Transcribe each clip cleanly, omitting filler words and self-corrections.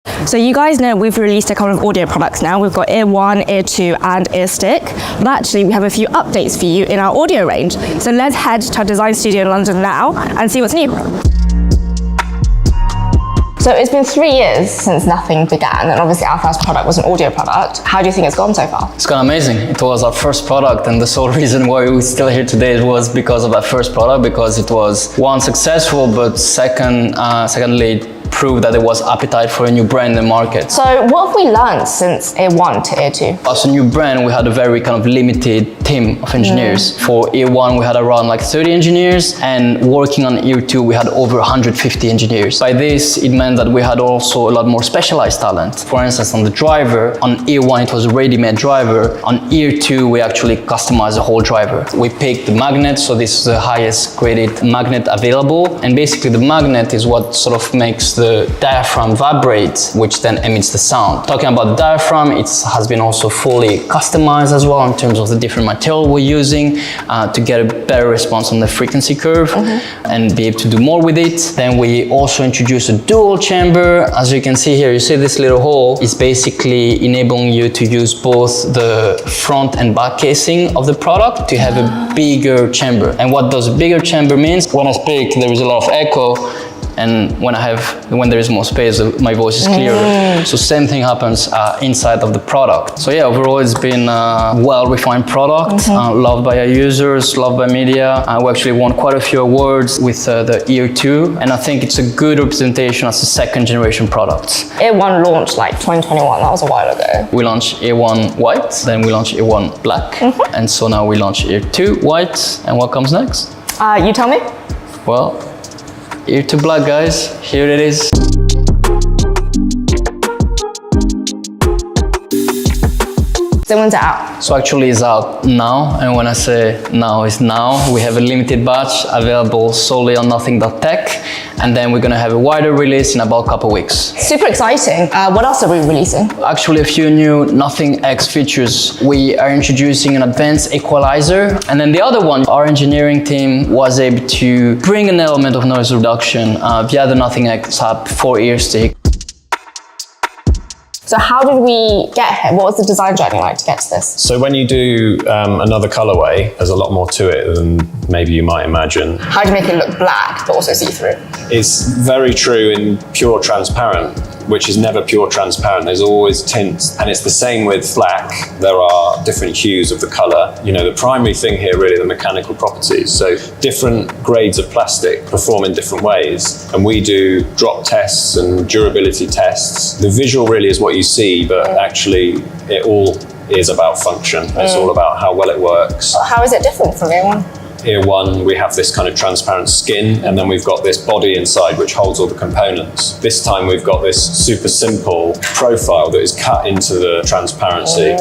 So you guys know we've released a couple of audio products now. We've got Ear 1, Ear 2 and Ear Stick. But actually we have a few updates for you in our audio range. So let's head to our design studio in London now and see what's new. So it's been 3 years since Nothing began, and obviously our first product was an audio product. How do you think it's gone so far? It's gone amazing. It was our first product, and the sole reason why we're still here today was because of that first product, because it was one, successful, but secondly, proved that there was appetite for a new brand in the market. So what have we learned since Ear 1 to Ear 2? As a new brand, we had a very kind of limited team of engineers. For Ear 1, we had around like 30 engineers, and working on Ear 2, we had over 150 engineers. By this, it meant that we had also a lot more specialized talent. For instance, on the driver, on Ear 1, it was a ready-made driver. On Ear 2, we actually customized the whole driver. We picked the magnet, so this is the highest graded magnet available. And basically the magnet is what sort of makes the diaphragm vibrate, which then emits the sound. Talking about the diaphragm, it has been also fully customized as well in terms of the different material we're using to get a better response on the frequency curve and be able to do more with it. Then we also introduced a dual chamber. As you can see here, you see this little hole is basically enabling you to use both the front and back casing of the product to have a bigger chamber. And what does a bigger chamber means? When I speak, there is a lot of echo, and when there is more space, my voice is clearer. So same thing happens inside of the product. So yeah, overall it's been a well-refined product, loved by our users, loved by media. We actually won quite a few awards with the Ear 2, and I think it's a good representation as a second generation product. Ear 1 launched like 2021, that was a while ago. We launched Ear 1 white, then we launched Ear 1 black, and so now we launch Ear 2 white, and what comes next? You tell me? Well, Ear 2 black, guys, here it is. So when's it out? So actually it's out now, and when I say now, it's now. We have a limited batch available solely on Nothing.tech, and then we're gonna have a wider release in about a couple weeks. Super exciting. What else are we releasing? Actually a few new Nothing X features. We are introducing an advanced equalizer, and then the other one, our engineering team was able to bring an element of noise reduction via the Nothing X app for Ear Stick. So how did we get here? What was the design journey like to get to this? So when you do another colorway, there's a lot more to it than maybe you might imagine. How do you make it look black but also see-through? It's very true in pure transparent, which is never pure transparent. There's always tints, and it's the same with black. There are different hues of the color. You know, the primary thing here really are the mechanical properties. So different grades of plastic perform in different ways, and we do drop tests and durability tests. The visual really is what you see, but actually it all is about function. It's all about how well it works. How is it different from Ear 1? Ear 1, we have this kind of transparent skin, and then we've got this body inside which holds all the components. This time we've got this super simple profile that is cut into the transparency.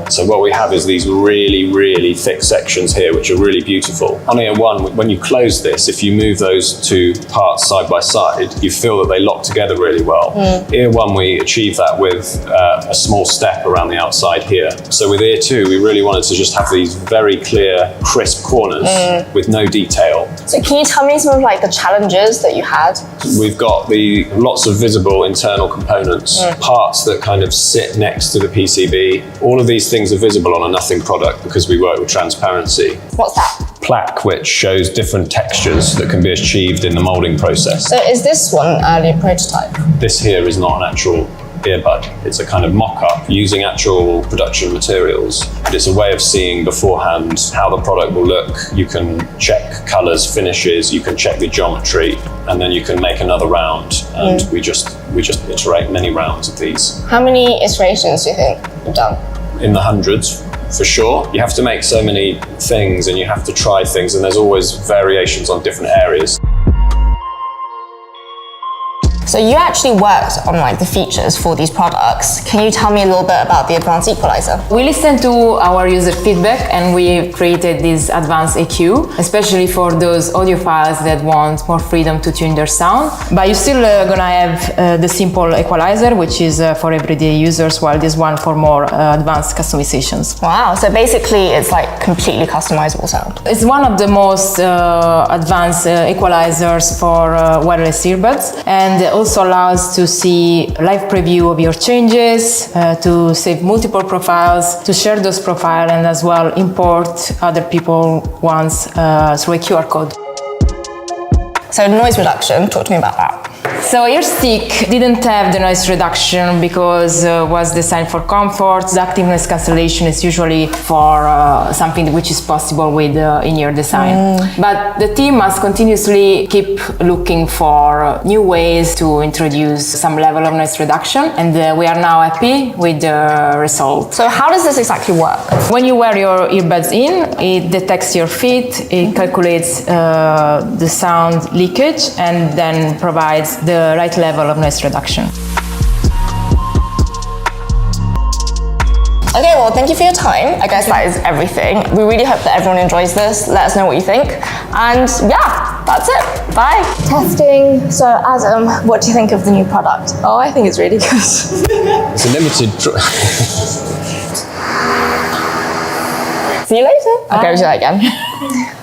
So what we have is these really, really thick sections here, which are really beautiful. On Ear 1, when you close this, if you move those two parts side by side, you feel that they lock together really well. Ear 1, we achieve that with a small step around the outside here. So with Ear 2, we really wanted to just have these very clear, crisp corners with no detail. So can you tell me some of like the challenges that you had? We've got lots of visible internal components, parts that kind of sit next to the PCB. All of these things are visible on a Nothing product because we work with transparency. What's that? Plaque, which shows different textures that can be achieved in the molding process. So is this one an earlier prototype? This here is not an actual earbud. It's a kind of mock-up using actual production materials. It's a way of seeing beforehand how the product will look. You can check colors, finishes, you can check the geometry, and then you can make another round. And we just iterate many rounds of these. How many iterations do you think you've done? In the hundreds, for sure. You have to make so many things and you have to try things, and there's always variations on different areas. So you actually worked on like the features for these products. Can you tell me a little bit about the advanced equalizer? We listened to our user feedback and we created this advanced EQ, especially for those audiophiles that want more freedom to tune their sound. But you're still gonna have the simple equalizer, which is for everyday users, while this one for more advanced customizations. Wow, so basically it's like completely customizable sound. It's one of the most advanced equalizers for wireless earbuds, and also allows to see a live preview of your changes, to save multiple profiles, to share those profiles, and as well import other people's ones through a QR code. So noise reduction, talk to me about that. So AirStick didn't have the noise reduction because it was designed for comfort. The active noise cancellation is usually for something which is possible with in-ear design. But the team must continuously keep looking for new ways to introduce some level of noise reduction, and we are now happy with the result. So how does this exactly work? When you wear your earbuds in, it detects your feet, it calculates the sound leakage, and then provides the right level of noise reduction. Okay, well, thank you for your time. I guess that is everything. We really hope that everyone enjoys this. Let us know what you think. And yeah, that's it. Bye. Testing. So, Adam, what do you think of the new product? Oh, I think it's really good. It's a limited. See you later. Okay, we'll do that again.